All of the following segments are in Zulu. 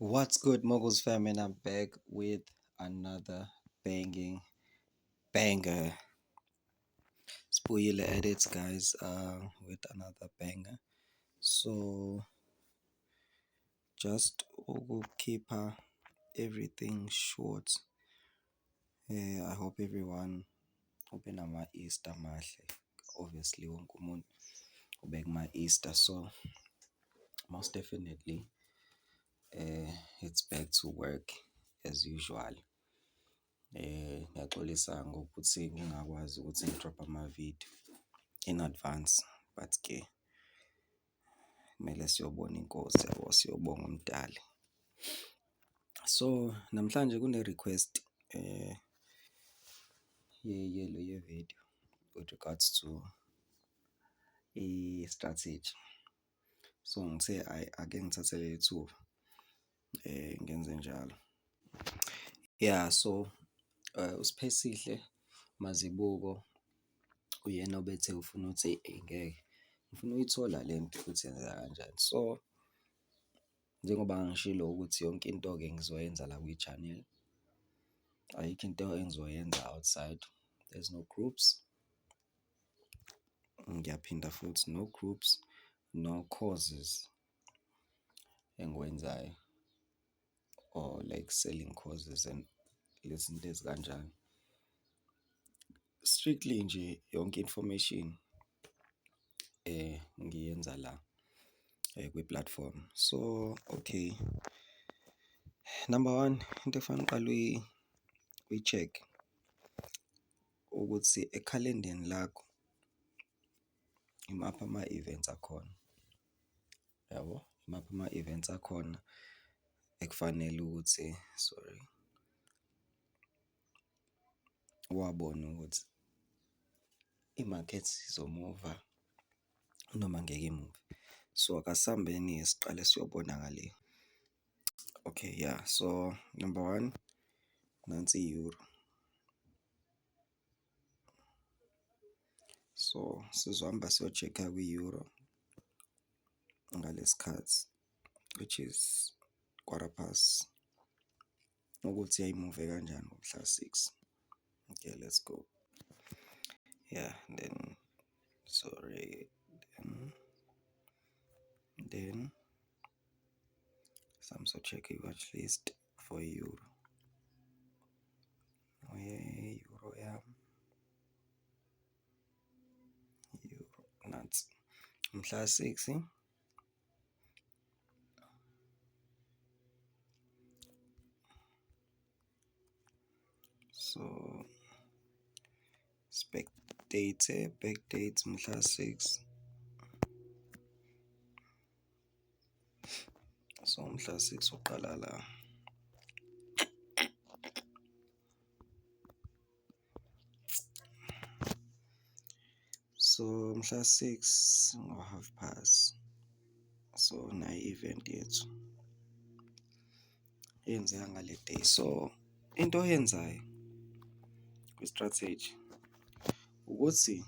What's good, Moguls fam? And I'm back with another banging banger. Spoiler edits, guys, with another banger. So, just keep everything short. I hope everyone open ama-Easter mahle. Obviously, wonke umuntu ubeka ma-Easter. So, most definitely, it's back to work as usual. Ngiyaxolisa ngokuthi ngingakwazi ukuthi ngidrop ama-video in advance, but ke kumele siyobona inkosi yabo, siyobonga umdali. So namhlanje kune-request ye-video with regards to i-strategy. So ngithe ake ngithathe leli thuba ngenze njalo. Yeah, so uSiphesihle Mazibuko uyena obethe ufuna ukuthi ngeke ngifuna uyithola le nto ukuthi yenzeka kanjani. So njengoba ngishilo ukuthi yonke into-ke ngizoyenza la kwi-channel, ayikho into engizoyenza outside. There's no groups, ngiyaphinda futhi no groups, no causes engikwenzayo, or like selling causes and lezi zinto ezikanjani. Strictly nje yonke information ngiyenza la kwi-platform. So okay, number one, into efanele uqale uyi-check ukuthi ekhalendeni lakho imaphi ama-events akhona, yabo, imaphi ama-events akhona ekufanele ukuthi wabona ukuthi i-market izomuva noma ngeke imuve. So akasihambeni siqale siyobona ngale. Okay, yeah, so number one, nansi i-euro. So sizohamba siyo-check-a kwi-euro ngalesikhathi, which is quarter past, ukuthi yayimuve kanjani ngomhla 6. Okay, let's go. Yeah, then some so check a watch list for euro. Euro, yeah. Euro nuts. Mhla 6. So backdate mhla 6. So mhla 6 uqala la. So mhla 6 ngo half past. So na event yethu yenzeka ngale day. So into oyenzayo kwi-strategy ukuthi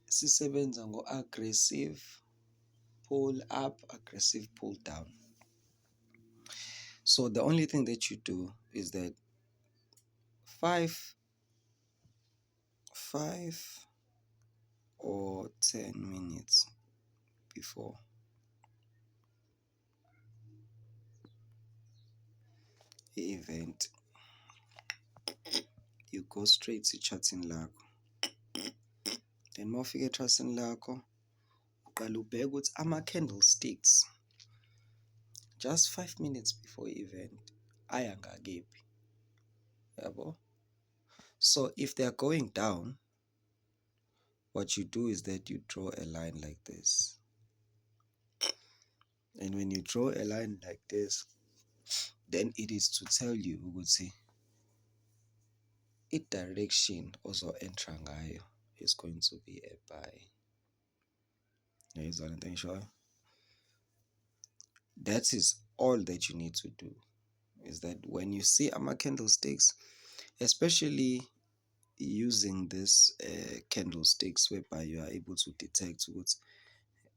sisebenza ngo-aggressive pull up, aggressive pull down. So the only thing that you do is that 5 or 10 minutes before the event, you go straight to chatting lakho. Then mawufika e-chatting lakho uqala ubheka ukuthi ama-candlesticks just 5 minutes before event aya ngakephi, yabo. So if they are going down, what you do is that you draw a line like this. And when you draw a line like this, then it is to tell you ukuthi i-direction ozo-enter ngayo is going to be a buy. Yayizwa lento engishoyo? That is all that you need to do, is that when you see ama-candlesticks, especially using this candlesticks whereby you are able to detect ukuthi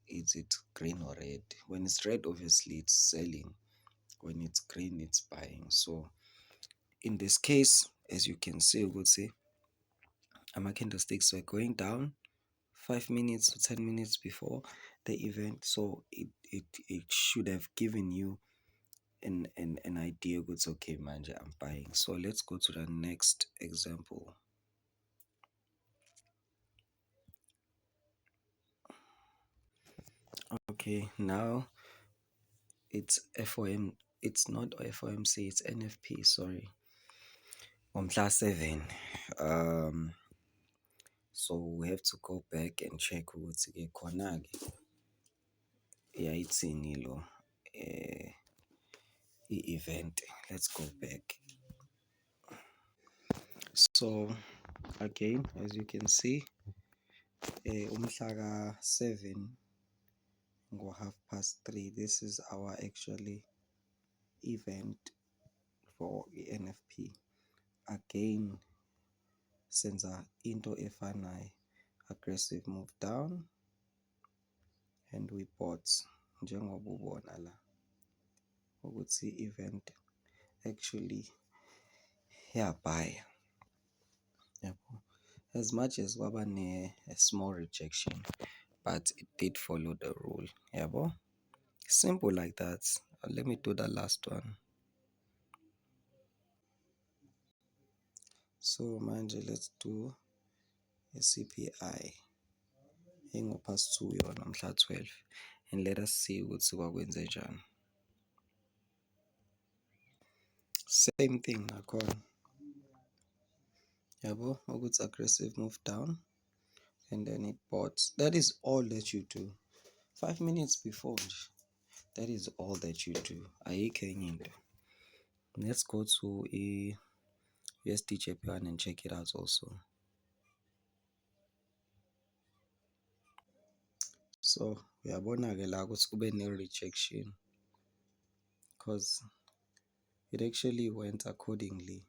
is it green or red? When it's red, obviously it's selling. When it's green, it's buying. So in this case, as you can see, we would say candlesticks were going down 5 minutes to 10 minutes before the event. So it should have given you an idea. Good, okay, manja, I'm buying. So let's go to the next example. Okay, now it's FOM. It's not FOMC, it's NFP, sorry. Umhla 7. So we have to go back and check ukuthi ke khona ke yayithini lo i-event. Let's go back. So again, as you can see, umhla ka-7 ngo-3:30. This is our actually event for i-NFP. Again, senza into efanayo, aggressive move down, and we bought njengoba ubona la ukuthi event actually yabhaya, yabo. As much as kwaba a small rejection, but it did follow the rule, yabo. Simple like that. Let me do the last one. So manje let's do a CPI engo-past 2 yona mhla 12, and let us see ukuthi kwakwenze njani. Same thing nakhona, yabo, ukuthi aggressive move down and then it bought. That is all that you do. 5 minutes before nje, that is all that you do. Ayikho enye into. Let's go to a USD JPY and check it out also. So uyabona-ke la ukuthi kube ne-rejection because it actually went accordingly.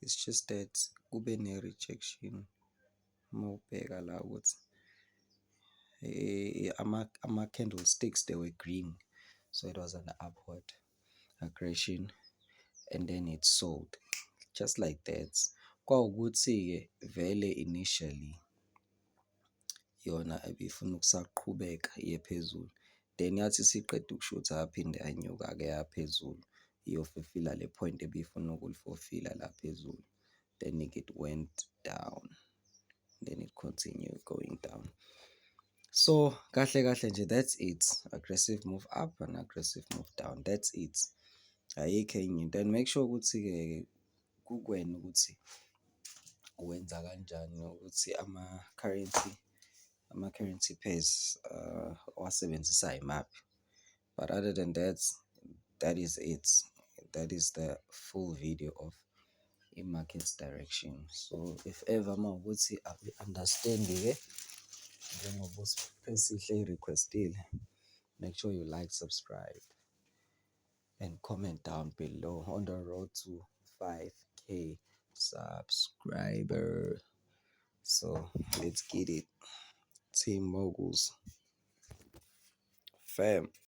It's just that kube ne-rejection uma ubheka la ukuthi ama-candlesticks, they were green, so it was an upward aggression and then it sold just like that. Kwawukuthi-ke vele initially yona ebifuna ukusaqhubeka iye phezulu, then yathi siqeda ukushutha yaphinde yanyuka-ke yaphezulu iyofifila le point ebifuna ukulifofila la phezulu, then it went down, then it continued going down. So kahle kahle nje, that's it. Aggressive move up and aggressive move down, that's it. Ayikho enye into. Then make sure ukuthi-ke kukwena ukuthi wenza kanjani, ukuthi ama-currency pairs owasebenzisa imaphi. But other than that, that is it. That is the full video of i-market's direction. So if ever mawukuthi understand-ke njengoba uSiphelisihle requestile, make sure you like, subscribe, and comment down below. On the road to 5K subscriber. So let's get it. Team Moguls. Fam.